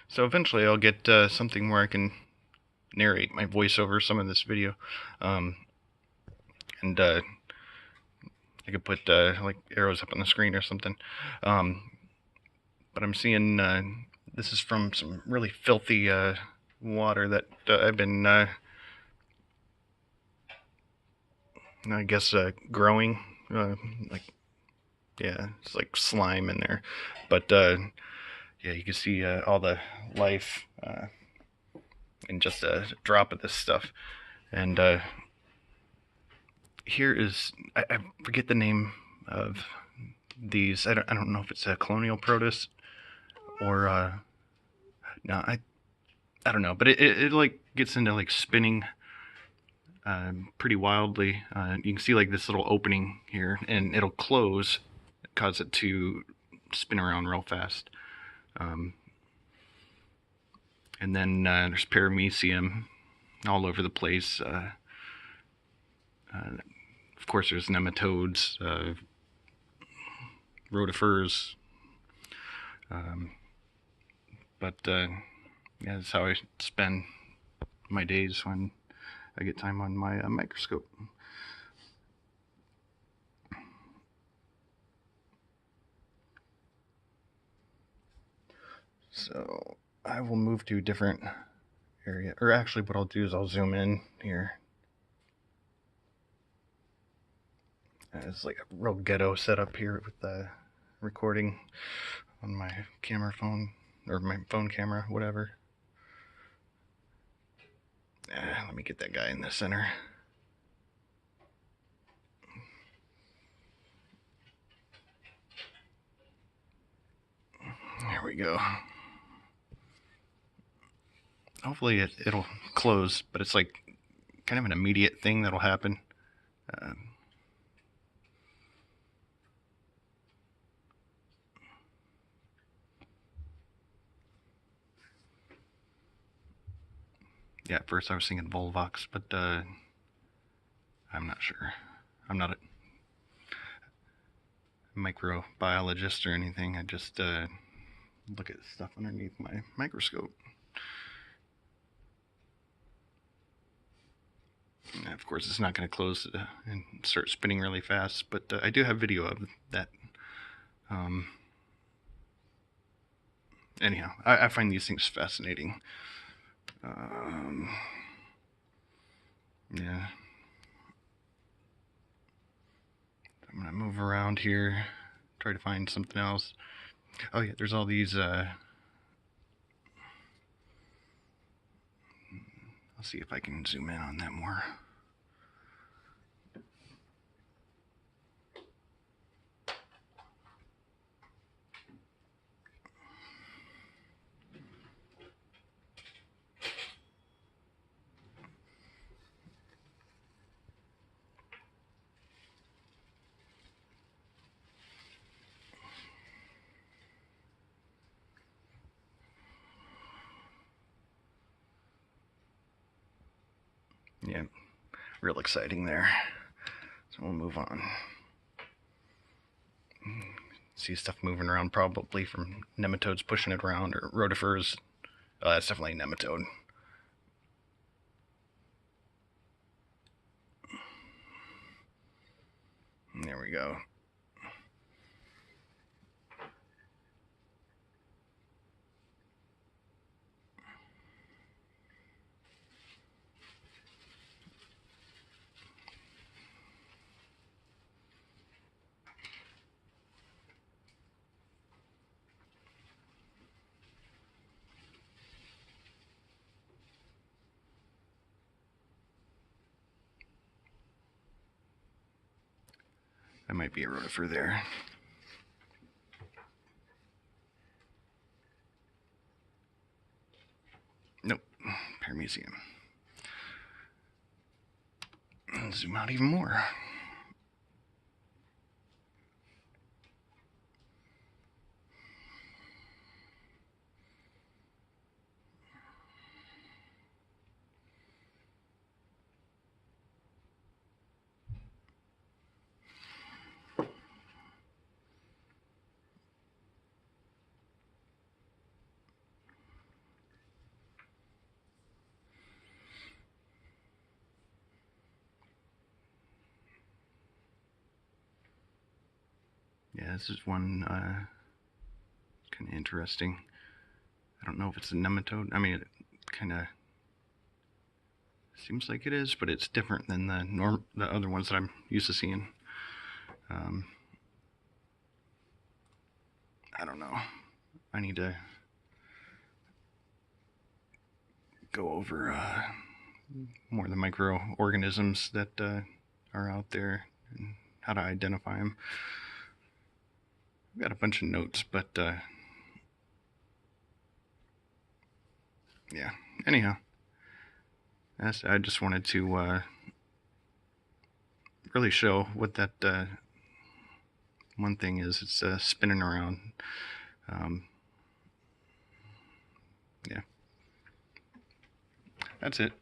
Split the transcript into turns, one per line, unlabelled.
So eventually I'll get something where I can narrate my voice over some of this video, um, and I could put like arrows up on the screen or something. Um, but I'm seeing this is from some really filthy water that I've been, I guess, growing. Like, yeah, it's like slime in there. But yeah, you can see all the life in just a drop of this stuff. And here is, I forget the name of these. I don't know if it's a colonial protus or no, I don't know, but it like gets into like spinning pretty wildly. You can see like this little opening here, and it'll close, cause it to spin around real fast. Um, and then there's paramecium all over the place. Of course, there's nematodes, rotifers, um, but yeah, that's how I spend my days when I get time on my microscope. So I will move to a different area, or actually what I'll do is I'll zoom in here. It's like a real ghetto setup here with the recording on my camera phone, or my phone camera, whatever. Let me get that guy in the center. There we go. Hopefully it'll close, but it's like kind of an immediate thing that'll happen. Yeah, at first I was thinking Volvox, but I'm not sure. I'm not a microbiologist or anything. I just look at stuff underneath my microscope. And of course, it's not going to close and start spinning really fast, but I do have video of that. Um, anyhow, I find these things fascinating. Yeah. I'm going to move around here, try to find something else. Oh yeah, there's all these, I'll see if I can zoom in on that more. Yeah, real exciting there. So we'll move on. See stuff moving around, probably from nematodes pushing it around, or rotifers. Oh, that's definitely a nematode. There we go. That might be a rotifer there. Nope, paramecium. Zoom out even more. this is one kind of interesting. I don't know if it's a nematode. I mean, it kind of seems like it is, but it's different than the other ones that I'm used to seeing. I don't know. I need to go over more of the microorganisms that are out there and how to identify them. I've got a bunch of notes, but yeah. Anyhow, I just wanted to really show what that one thing is. It's spinning around. Yeah. That's it.